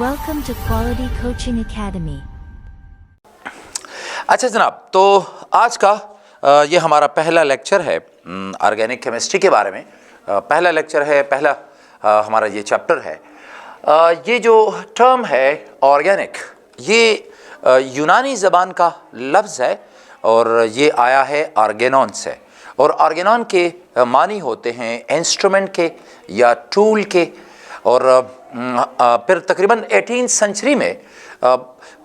Welcome to Quality Coaching Academy. अच्छा जनाब, तो आज का ये हमारा पहला लेक्चर है ऑर्गेनिक केमिस्ट्री के बारे में। पहला लेक्चर है, पहला हमारा ये चैप्टर है। ये जो टर्म है ऑर्गेनिक, ये यूनानी ज़बान का लफ्ज़ है और ये आया है ऑर्गेनॉन से। और ऑर्गेनॉन के मानी होते हैं इंस्ट्रूमेंट के या टूल के। और फिर तकरीबन 18th सेंचुरी में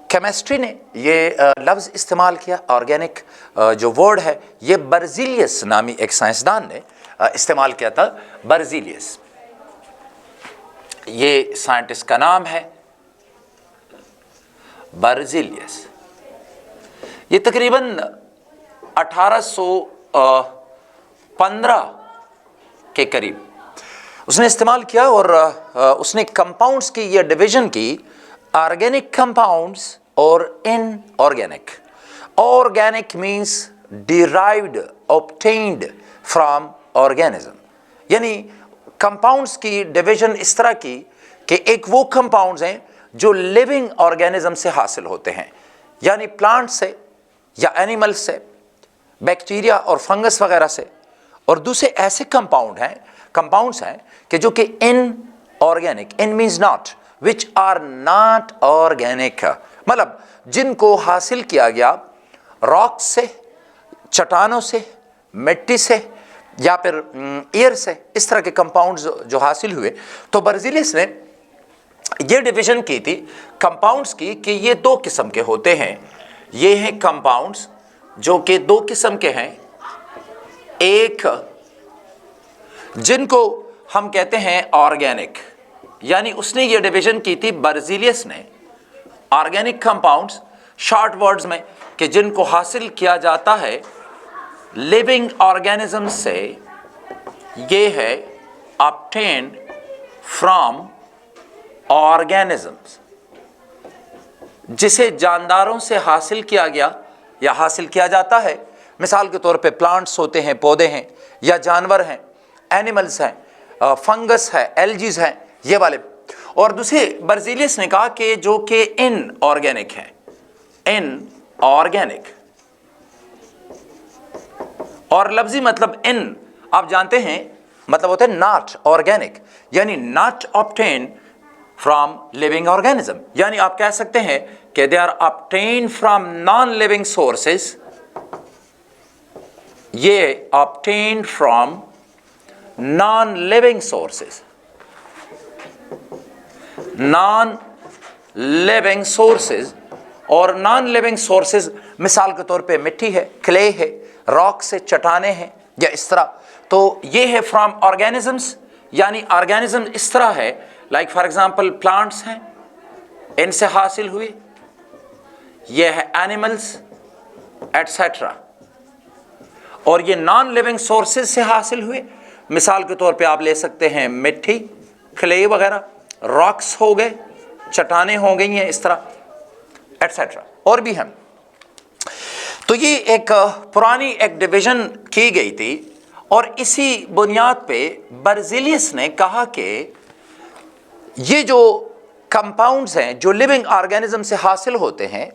केमिस्ट्री ने ये लफ्ज़ इस्तेमाल किया। ऑर्गेनिक जो वर्ड है ये बर्ज़िलियस नामी एक साइंसदान ने इस्तेमाल किया था। बर्ज़िलियस ये साइंटिस्ट का नाम है, बर्ज़िलियस। ये तकरीबन 1815 के करीब उसने इस्तेमाल किया और उसने कंपाउंड्स की ये डिवीज़न की, ऑर्गेनिक कंपाउंड्स और inorganic. Organic means derived, obtained from organism, यानी कंपाउंड्स की डिवीज़न इस तरह की कि एक वो कंपाउंड्स हैं जो लिविंग ऑर्गेनिज्म से हासिल होते हैं, यानी प्लांट से या एनिमल से, बैक्टीरिया और फंगस वगैरह से। और दूसरे ऐसे कंपाउंड्स हैं कि जो कि inorganic, in means not, which are not organic, मतलब जिनको हासिल किया गया रॉक से, चट्टानों से, मिट्टी से या फिर एयर से, इस तरह के कंपाउंड्स जो हासिल हुए। तो बर्ज़िलियस ने ये डिवीज़न की थी कंपाउंड्स की कि ये दो किस्म के होते हैं। ये हैं कंपाउंड्स जो कि दो किस्म के हैं। एक जिनको हम कहते हैं ऑर्गेनिक, यानी उसने ये डिवीज़न की थी बर्ज़िलियस ने ऑर्गेनिक कंपाउंड्स, शॉर्ट वर्ड्स में, कि जिनको हासिल किया जाता है लिविंग ऑर्गेनिज्म से, ये है ऑब्टेन्ड फ्रॉम ऑर्गेनिजम्स, जिसे जानदारों से हासिल किया गया या हासिल किया जाता है। मिसाल के तौर पे प्लांट्स होते हैं, पौधे हैं, या जानवर हैं, एनिमल्स हैं, फंगस है, एल्जीज हैं, ये वाले। और दूसरे बर्ज़िलियस ने कहा कि जो कि इनऑर्गेनिक है, इनऑर्गेनिक, और लफ्जी मतलब इन आप जानते हैं मतलब होता है नॉट ऑर्गेनिक, यानी not obtained from living organism, यानी आप कह सकते हैं कि they are obtained from non living sources. ये obtained from non living sources, non living sources. और नॉन लिविंग सोर्सेज मिसाल के तौर पे मिट्टी है, क्ले है, रॉक से चट्टाने हैं, या इस तरह। तो ये है फ्रॉम ऑर्गेनिजम्स, यानी ऑर्गेनिज्म इस तरह है, लाइक फॉर एग्जांपल प्लांट्स हैं, इनसे हासिल हुए, ये है एनिमल्स एटसेट्रा। और ये नॉन लिविंग सोर्सेज से हासिल हुए, मिसाल के तौर पे आप ले सकते हैं मिट्टी, क्ले वगैरह, रॉक्स हो गए, चट्टाने हो गई हैं, इस तरह एटसेट्रा, और भी हैं। तो ये एक पुरानी एक डिवीज़न की गई थी और इसी बुनियाद पे बर्ज़िलियस ने कहा कि ये जो कंपाउंड्स हैं जो लिविंग ऑर्गेनिज्म से हासिल होते हैं,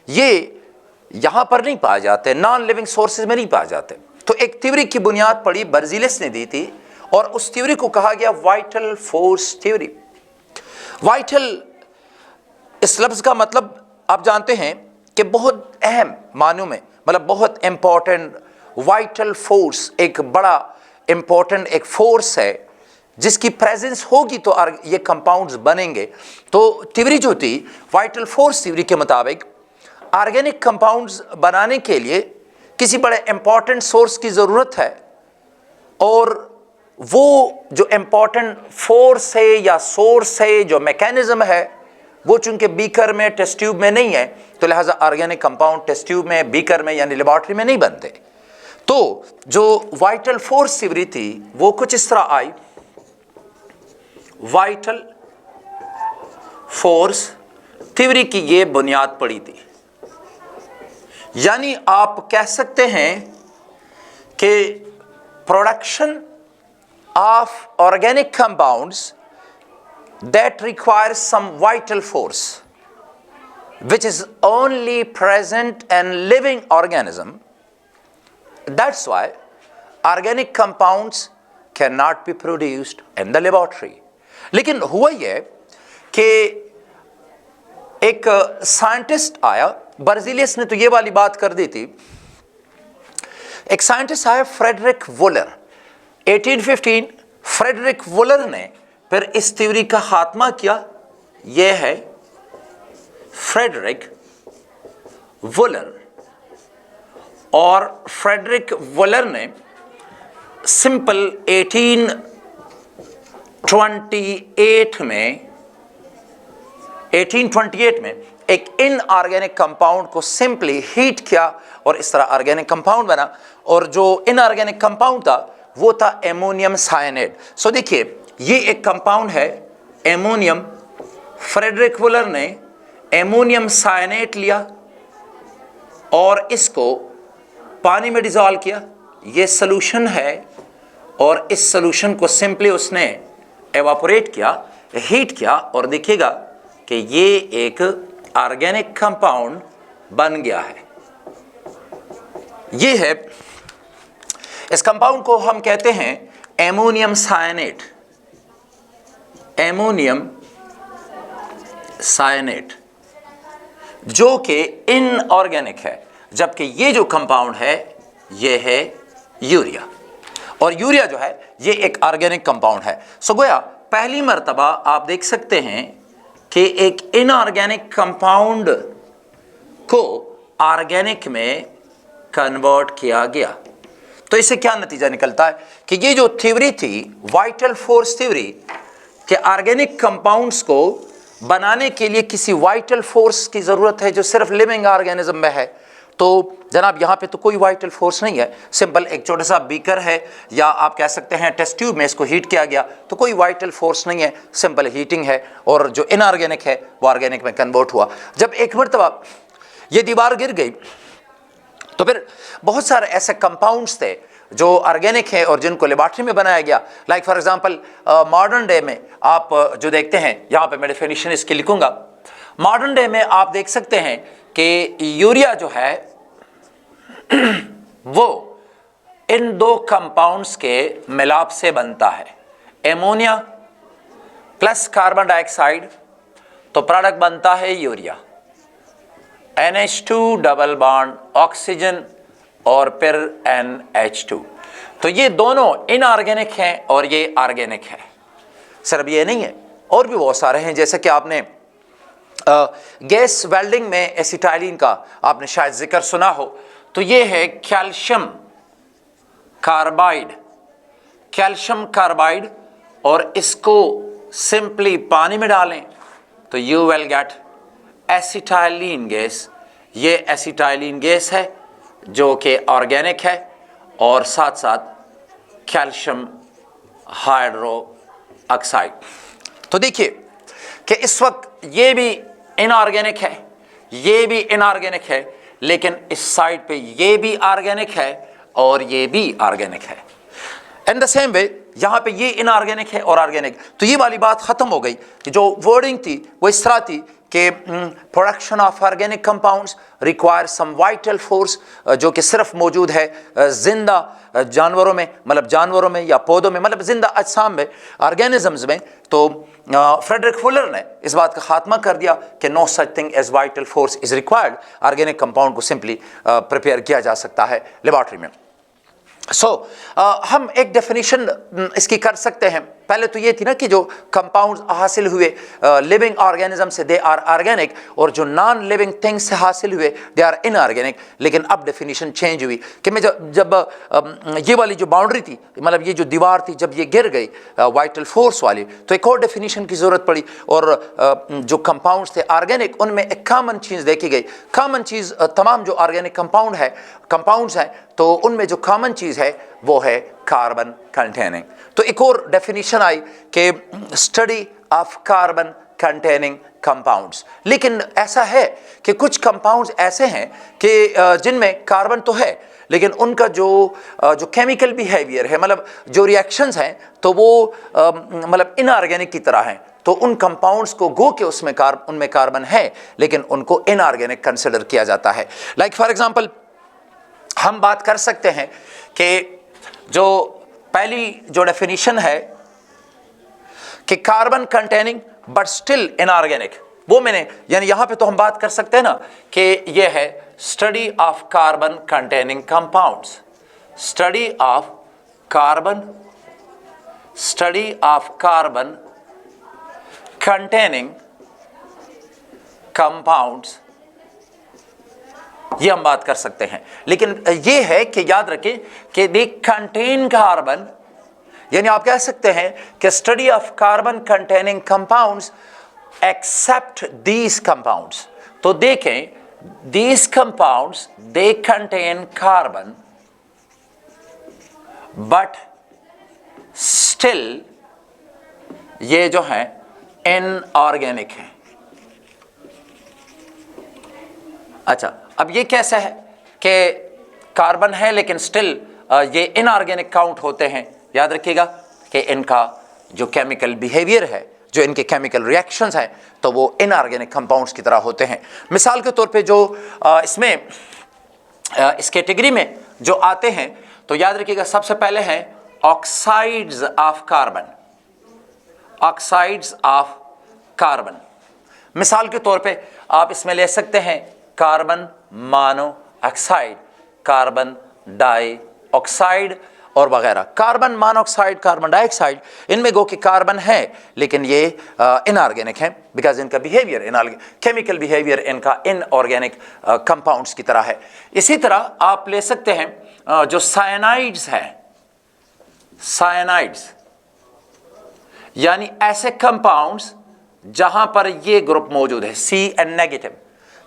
ये यहाँ पर नहीं पाए जाते, नॉन लिविंग सोर्सेज में नहीं पाए जाते। तो एक थ्योरी की बुनियाद पड़ी बर्ज़िलियस ने दी थी और उस थ्योरी को कहा गया वाइटल फोर्स थ्योरी। वाइटल इस लफ्ज़ का मतलब आप जानते हैं कि बहुत अहम मानों में, मतलब बहुत इम्पोर्टेंट। वाइटल फोर्स एक बड़ा इम्पोर्टेंट एक फोर्स है जिसकी प्रेजेंस होगी तो ये कंपाउंड्स बनेंगे। तो थ्योरी जो थी वाइटल फोर्स थ्योरी के मुताबिक ऑर्गेनिक कंपाउंड्स बनाने के लिए किसी बड़े इम्पोर्टेंट सोर्स की ज़रूरत है, और वो जो इम्पोर्टेंट फोर्स है या सोर्स है, जो मैकेनिज्म है, वो चूंकि बीकर में, टेस्ट ट्यूब में नहीं है, तो लिहाजा ऑर्गेनिक कंपाउंड टेस्ट ट्यूब में, बीकर में यानी लेबॉर्ट्री में नहीं बनते। तो जो वाइटल फोर्स थ्योरी थी वो कुछ इस तरह आई। वाइटल फोर्स थ्योरी की ये बुनियाद पड़ी थी, यानी आप कह सकते हैं कि production of organic compounds that requires some vital force which is only present in living organism. That's why organic compounds cannot be produced in the laboratory. लेकिन हुआ ये कि एक साइंटिस्ट आया, बर्जिलियस ने तो ये वाली बात कर दी थी, एक साइंटिस्ट आया फ्रेडरिक वुलर 1815। फ्रेडरिक वुलर ने फिर इस थ्योरी का खात्मा किया। यह है फ्रेडरिक वुलर, और फ्रेडरिक वुलर ने सिंपल 1828 में एक इनऑर्गेनिक कंपाउंड को सिंपली हीट किया और इस तरह ऑर्गेनिक कंपाउंड बना। और जो इनऑर्गेनिक कंपाउंड था वो था एमोनियम साइनेट। सो देखिए ये एक कंपाउंड है एमोनियम। फ्रेडरिक वुलर ने एमोनियम साइनेट लिया और इसको पानी में डिसॉल्व किया। ये सॉल्यूशन है और इस सॉल्यूशन को सिंपली उसने एवापोरेट किया, हीट किया, और देखिएगा कि ये एक ऑर्गेनिक कंपाउंड बन गया है। ये है, इस कंपाउंड को हम कहते हैं एमोनियम साइनेट। एमोनियम साइनेट जो कि इनऑर्गेनिक है, जबकि ये जो कंपाउंड है ये है यूरिया, और यूरिया जो है ये एक ऑर्गेनिक कंपाउंड है। सो गोया पहली मर्तबा आप देख सकते हैं कि एक इनऑर्गेनिक कंपाउंड को ऑर्गेनिक में कन्वर्ट किया गया। तो इससे क्या नतीजा निकलता है कि ये जो थ्योरी थी वाइटल फोर्स थ्योरी, कि ऑर्गेनिक कंपाउंड्स को बनाने के लिए किसी वाइटल फोर्स की ज़रूरत है जो सिर्फ लिविंग ऑर्गेनिज्म में है। तो जनाब यहाँ पे तो कोई वाइटल फोर्स नहीं है, सिंपल एक छोटा सा बीकर है, या आप कह सकते हैं टेस्ट ट्यूब में इसको हीट किया गया, तो कोई वाइटल फोर्स नहीं है, सिंपल हीटिंग है, और जो इनऑर्गेनिक है वो ऑर्गेनिक में कन्वर्ट हुआ। जब एक मरतबा ये दीवार गिर गई तो फिर बहुत सारे ऐसे कंपाउंड्स थे जो ऑर्गेनिक है और जिनको लेबॉरेटरी में बनाया गया। Like for example modern day में आप जो देखते हैं, यहाँ पे मैं डेफिनेशन इसकी लिखूंगा। मॉडर्न डे में आप देख सकते हैं कि यूरिया जो है वो इन दो कंपाउंड्स के मिलाप से बनता है, एमोनिया प्लस कार्बन डाइऑक्साइड, तो प्रोडक्ट बनता है urea. NH2 double bond oxygen और फिर NH2। तो ये दोनों इनऑर्गेनिक हैं और ये ऑर्गेनिक है। सिर्फ ये नहीं है, और भी बहुत सारे हैं, जैसे कि आपने गैस वेल्डिंग में एसिटाइलिन का आपने शायद जिक्र सुना हो। तो ये है कैल्शियम कार्बाइड, कैल्शियम कार्बाइड, और इसको सिंपली पानी में डालें तो you will get acetylene gas. ये एसिटाइलिन गैस है जो कि ऑर्गेनिक है, और साथ साथ कैल्शियम हाइड्रो ऑक्साइड। तो देखिए कि इस वक्त ये भी इनऑर्गेनिक है, ये भी इनऑर्गेनिक है, लेकिन इस साइड पे ये भी ऑर्गेनिक है और ये भी ऑर्गेनिक है। इन द सेम वे यहाँ पे ये इनऑर्गेनिक है और ऑर्गेनिक। तो ये वाली बात ख़त्म हो गई कि जो वर्डिंग थी वो इस तरह थी कि production of organic compounds require some vital force, जो कि सिर्फ मौजूद है जिंदा जानवरों में, मतलब जानवरों में या पौधों में, मतलब जिंदा अजसाम में, ऑर्गेनिजम्स में। तो फ्रेडरिक वुलर ने इस बात का खात्मा कर दिया कि no such thing as vital force is required. Organic compound को सिंपली प्रिपेयर किया जा सकता है लेबॉरेटरी में। हम एक डेफिनेशन इसकी कर सकते हैं। पहले तो ये थी ना कि जो कंपाउंड्स हासिल हुए लिविंग ऑर्गेनिज्म से दे आर ऑर्गेनिक, और जो नॉन लिविंग थिंग्स से हासिल हुए दे आर इनऑर्गेनिक। लेकिन अब डेफिनेशन चेंज हुई कि मैं जब ये वाली जो बाउंड्री थी, मतलब ये जो दीवार थी, जब ये गिर गई वाइटल फोर्स वाली, तो एक और डेफिनेशन की ज़रूरत पड़ी। और जो कंपाउंड्स थे ऑर्गेनिक, उनमें एक कॉमन चीज़ देखी गई। कॉमन चीज़ तमाम जो ऑर्गेनिक कंपाउंड्स हैं तो उनमें जो कॉमन चीज़ है वो है कार्बन कंटेनिंग। तो एक और डेफिनेशन आई कि study of carbon containing compounds. लेकिन ऐसा है कि कुछ कंपाउंड्स ऐसे हैं कि जिनमें कार्बन तो है, लेकिन उनका जो केमिकल बिहेवियर है, मतलब जो रिएक्शंस हैं, तो वो मतलब इनऑर्गेनिक की तरह हैं। तो उन कंपाउंड्स को गो के उनमें कार्बन है, लेकिन उनको इनऑर्गेनिक कंसिडर किया जाता है। लाइक फॉर एग्जांपल हम बात कर सकते हैं कि जो पहली जो डेफिनेशन है कि carbon containing but still inorganic, वो मैंने यानी यहां पे तो हम बात कर सकते हैं ना कि ये है study of carbon containing compounds, study of carbon containing compounds, ये हम बात कर सकते हैं। लेकिन ये है कि याद रखें कि दे कंटेन कार्बन, यानी आप कह सकते हैं कि study of carbon containing compounds except these compounds. तो देखें, these compounds they contain carbon but still ये जो है इनऑर्गेनिक है। अच्छा, अब ये कैसे है कि कार्बन है लेकिन स्टिल ये इनऑर्गेनिक काउंट होते हैं? याद रखिएगा कि इनका जो केमिकल बिहेवियर है, जो इनके केमिकल रिएक्शंस हैं, तो वो इनऑर्गेनिक कंपाउंड्स की तरह होते हैं। मिसाल के तौर पे जो इसमें इस कैटेगरी में जो आते हैं, तो याद रखिएगा सबसे पहले हैं oxides of carbon, oxides of carbon. मिसाल के तौर पे आप इसमें ले सकते हैं कार्बन मोनोऑक्साइड, कार्बन डाइऑक्साइड और वगैरह। कार्बन मोनोऑक्साइड, कार्बन डाइऑक्साइड, इनमें गो कि कार्बन है लेकिन ये इनऑर्गेनिक है, बिकॉज इनका बिहेवियर इनऑर्गेनिक, केमिकल बिहेवियर इनका इनऑर्गेनिक कंपाउंड्स की तरह है। इसी तरह आप ले सकते हैं जो साइनाइड्स हैं, साइनाइड्स यानी ऐसे कंपाउंड्स जहां पर ये ग्रुप मौजूद है, Cn नेगेटिव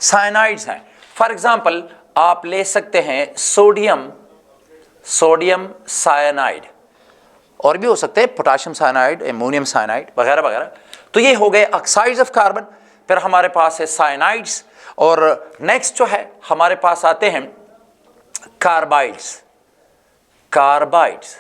साइनाइड्स हैं। फॉर एग्जांपल आप ले सकते हैं सोडियम साइनाइड, और भी हो सकते हैं पोटाशियम साइनाइड, एमोनियम साइनाइड वगैरह वगैरह। तो ये हो गए ऑक्साइड्स ऑफ कार्बन। फिर हमारे पास है साइनाइड्स, और नेक्स्ट जो है हमारे पास आते हैं कार्बाइड्स। कार्बाइड्स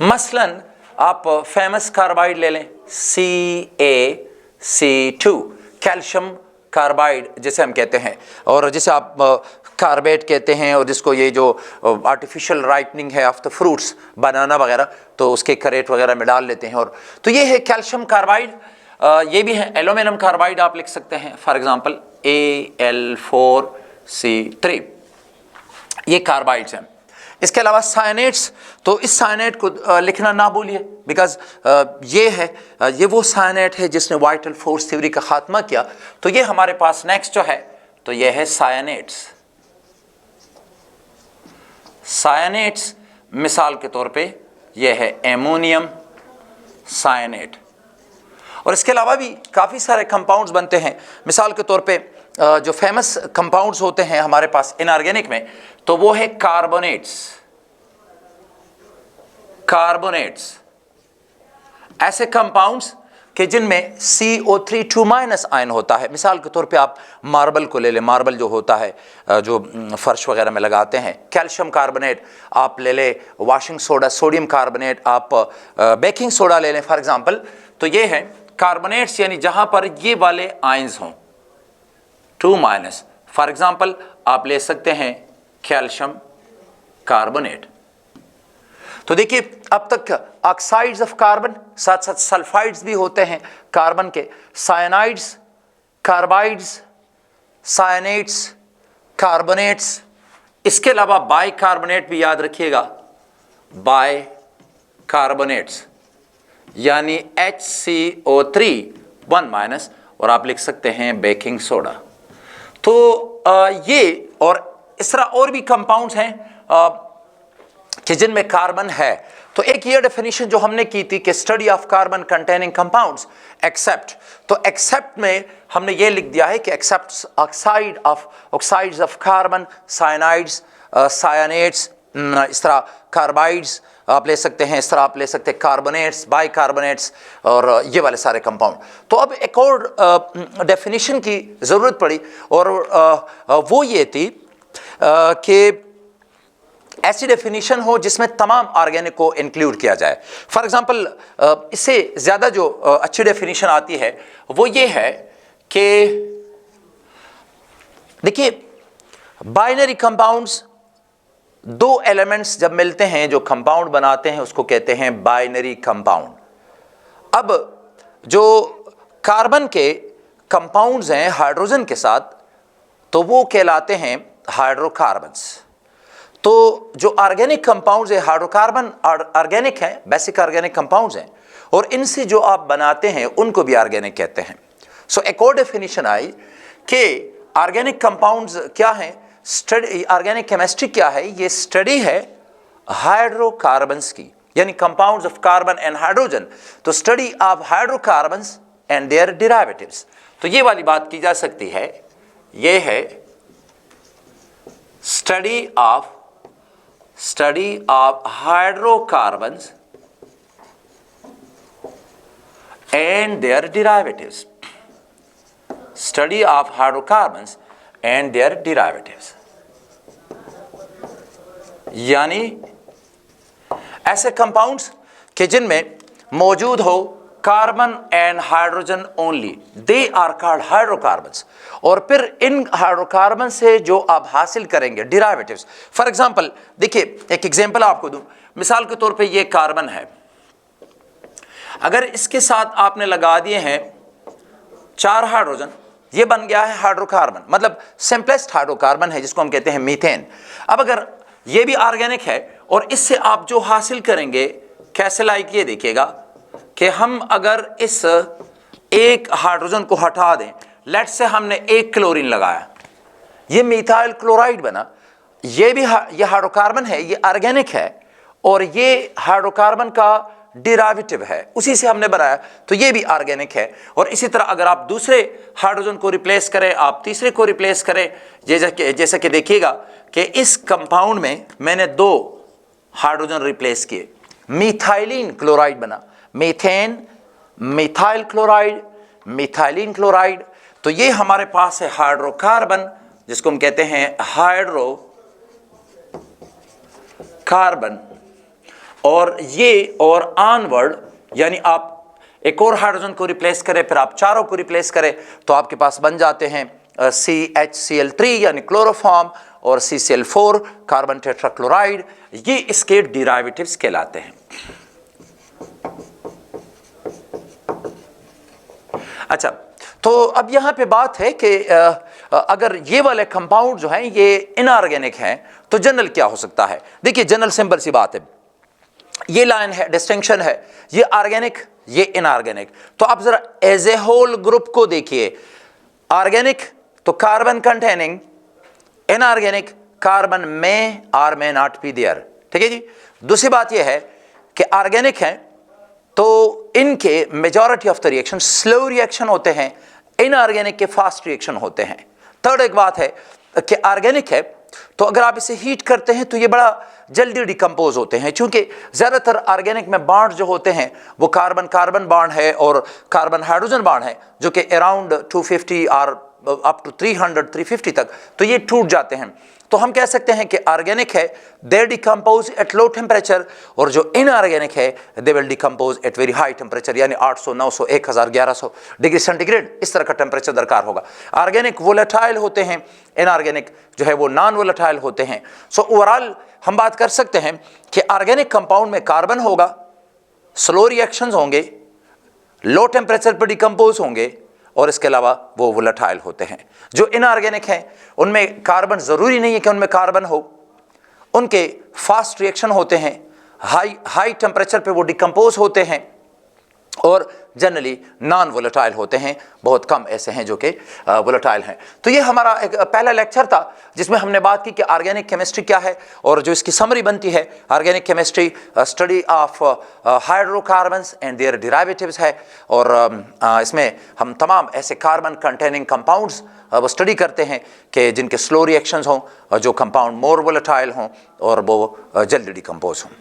मसलन आप फेमस कार्बाइड ले लें, CaC2, कैल्शियम कार्बाइड जिसे हम कहते हैं, और जिसे आप कार्बेट कहते हैं, और जिसको ये जो आर्टिफिशियल राइपनिंग है ऑफ द फ्रूट्स, बनाना वगैरह, तो उसके करेट वगैरह में डाल लेते हैं। और तो ये है कैल्शियम कार्बाइड। ये भी है एल्यूमिनियम कार्बाइड, आप लिख सकते हैं फॉर एग्जांपल Al4C3, ये कार्बाइड्स हैं। इसके अलावा साइनेट्स, तो इस साइनेट को लिखना ना भूलिए, बिकॉज ये है, ये वो साइनेट है जिसने वाइटल फोर्स थ्योरी का खात्मा किया। तो ये हमारे पास नेक्स्ट जो है, तो ये है साइनेट्स। साइनेट्स मिसाल के तौर पे ये है एमोनियम साइनेट। और इसके अलावा भी काफ़ी सारे कंपाउंड्स बनते हैं। मिसाल के तौर पे जो फेमस कंपाउंड्स होते हैं हमारे पास इनऑर्गेनिक में, तो वो है कार्बोनेट्स। कार्बोनेट्स ऐसे कंपाउंड्स कि जिनमें CO3 आयन होता है। मिसाल के तौर पे आप मार्बल को ले लें, मार्बल जो होता है जो फर्श वगैरह में लगाते हैं, कैल्शियम कार्बोनेट आप ले लें, वॉशिंग सोडा सोडियम कार्बोनेट, आप बेकिंग सोडा ले लें फॉर एग्जांपल। तो ये है कार्बोनेट्स, यानी जहां पर ये वाले आयंस हों 2-। फॉर एग्जांपल आप ले सकते हैं कैल्शियम कार्बोनेट। तो देखिए अब तक ऑक्साइड्स ऑफ कार्बन, साथ साथ सल्फाइड्स भी होते हैं कार्बन के, साइनाइड्स, कार्बाइड्स, साइनेट्स, कार्बोनेट्स। इसके अलावा बाइकार्बोनेट भी याद रखिएगा, बाइकार्बोनेट्स यानी HCO3 और आप लिख सकते हैं बेकिंग सोडा। तो ये और इस तरह और भी कंपाउंड्स हैं कि जिनमें कार्बन है। तो एक ये डेफिनेशन जो हमने की थी कि study of carbon containing compounds except, तो एक्सेप्ट में हमने ये लिख दिया है कि except oxides of carbon, cyanides, cyanates, इस तरह कार्बाइड्स आप ले सकते हैं, इस तरह आप ले सकते हैं कार्बोनेट्स, बाइकार्बोनेट्स और ये वाले सारे कंपाउंड। तो अब एक और डेफिनेशन की ज़रूरत पड़ी, और वो ये थी कि ऐसी डेफिनेशन हो जिसमें तमाम ऑर्गेनिक को इंक्लूड किया जाए। फॉर एग्जांपल इससे ज़्यादा जो अच्छी डेफिनेशन आती है वो ये है कि देखिए, बाइनरी कंपाउंड्स, दो एलिमेंट्स जब मिलते हैं जो कंपाउंड बनाते हैं उसको कहते हैं बाइनरी कंपाउंड। अब जो कार्बन के कंपाउंड्स हैं हाइड्रोजन के साथ, तो वो कहलाते हैं हाइड्रोकार्बन्स। तो जो ऑर्गेनिक कंपाउंड्स है, हाइड्रोकार्बन ऑर्गेनिक हैं, बेसिक ऑर्गेनिक कंपाउंड्स हैं, और इनसे जो आप बनाते हैं उनको भी ऑर्गेनिक कहते हैं। सो एक और डेफिनेशन आई कि ऑर्गेनिक कंपाउंड्स क्या हैं, स्टडी ऑर्गेनिक केमिस्ट्री क्या है, ये स्टडी है हाइड्रोकार्बन्स की, यानी compounds of carbon and hydrogen. तो study of hydrocarbons and their derivatives. तो ये वाली बात की जा सकती है, ये है study of hydrocarbons and their derivatives. Study of hydrocarbons and their derivatives, यानी ऐसे कंपाउंड्स के जिनमें मौजूद हो carbon and hydrogen only, they are called hydrocarbons. और फिर इन हाइड्रोकार्बन से जो आप हासिल करेंगे डेरिवेटिव्स। फॉर एग्जांपल देखिए, एक एग्जांपल आपको दूं, मिसाल के तौर पे ये कार्बन है, अगर इसके साथ आपने लगा दिए हैं 4 हाइड्रोजन, ये बन गया है हाइड्रोकार्बन, मतलब सिंपलेस्ट हाइड्रोकार्बन है जिसको हम कहते हैं मीथेन। अब अगर ये भी ऑर्गेनिक है और इससे आप जो हासिल करेंगे कैसे, लाइक ये देखिएगा कि हम अगर इस एक हाइड्रोजन को हटा दें, लेट्स से हमने 1 क्लोरीन लगाया, ये मिथाइल क्लोराइड बना। ये भी ये हाइड्रोकार्बन है, ये ऑर्गेनिक है, और ये हाइड्रोकार्बन का डेरिवेटिव है, उसी से हमने बनाया, तो ये भी ऑर्गेनिक है। और इसी तरह अगर आप दूसरे हाइड्रोजन को रिप्लेस करें, आप तीसरे को रिप्लेस करें, जैसा कि देखिएगा कि इस कंपाउंड में मैंने 2 हाइड्रोजन रिप्लेस किए, मिथाइलिन क्लोराइड बना, methane, methyl chloride, methylene chloride. तो ये हमारे पास है हाइड्रोकार्बन, जिसको हम कहते हैं हाइड्रोकार्बन। और ये और ऑनवर्ड, यानी आप एक और हाइड्रोजन को रिप्लेस करें, फिर आप चारों को रिप्लेस करें, तो आपके पास बन जाते हैं CHCl3 यानी क्लोरोफॉर्म, और CCl4 कार्बन टेट्राक्लोराइड। ये इसके डेरिवेटिव्स कहलाते हैं। अच्छा, तो अब यहाँ पे बात है कि अगर ये वाले कंपाउंड जो हैं ये इनऑर्गेनिक हैं, तो जनरल क्या हो सकता है। देखिए, जनरल सिंपल सी बात है, ये लाइन है, डिस्टिंक्शन है, ये ऑर्गेनिक, ये इनऑर्गेनिक। तो आप जरा एज ए होल ग्रुप को देखिए, ऑर्गेनिक तो कार्बन कंटेनिंग, इनऑर्गेनिक कार्बन में और में नॉट बी देयर, ठीक है जी। दूसरी बात यह है कि ऑर्गेनिक है तो इनके majority of the reaction slow reaction होते हैं, इनऑर्गेनिक के फास्ट रिएक्शन होते हैं। थर्ड एक बात है कि ऑर्गेनिक है तो अगर आप इसे हीट करते हैं तो ये बड़ा जल्दी डिकम्पोज होते हैं, क्योंकि ज़्यादातर ऑर्गेनिक में बॉन्ड जो होते हैं वो कार्बन कार्बन बॉन्ड है और कार्बन हाइड्रोजन बॉन्ड है, जो कि अराउंड 250 और अप टू 300-350 तक, तो ये टूट जाते हैं। तो हम कह सकते हैं कि ऑर्गेनिक है they decompose at low temperature, और जो इनऑर्गेनिक है they will decompose at very high temperature, यानी 800, 900, 1000, 1100 डिग्री सेंटीग्रेड, इस तरह का टेम्परेचर दरकार होगा। ऑर्गेनिक वोलेटाइल होते हैं, इनऑर्गेनिक जो है वो नॉन वोलेटाइल होते हैं। सो ओवरऑल हम बात कर सकते हैं कि ऑर्गेनिक कंपाउंड में कार्बन होगा, स्लो रिएक्शंस होंगे, लो टेम्परेचर पर डिकम्पोज होंगे, और इसके अलावा वो वोलेटाइल होते हैं। जो इनऑर्गेनिक हैं उनमें कार्बन ज़रूरी नहीं है कि उनमें कार्बन हो, उनके फास्ट रिएक्शन होते हैं, हाई टेम्परेचर पे वो डिकम्पोज होते हैं, और जनरली नॉन वोलेटाइल होते हैं। बहुत कम ऐसे हैं जो कि वोलेटाइल हैं। तो ये हमारा एक पहला लेक्चर था जिसमें हमने बात की कि ऑर्गेनिक केमिस्ट्री क्या है, और जो इसकी समरी बनती है organic chemistry study of hydrocarbons and their derivatives है। और इसमें हम तमाम ऐसे कार्बन कंटेनिंग कंपाउंड्स वो स्टडी करते हैं कि जिनके स्लो रिएक्शंस हों, जो कंपाउंड मोर वोलेटाइल हों और वो जल्दी डिकम्पोज हों।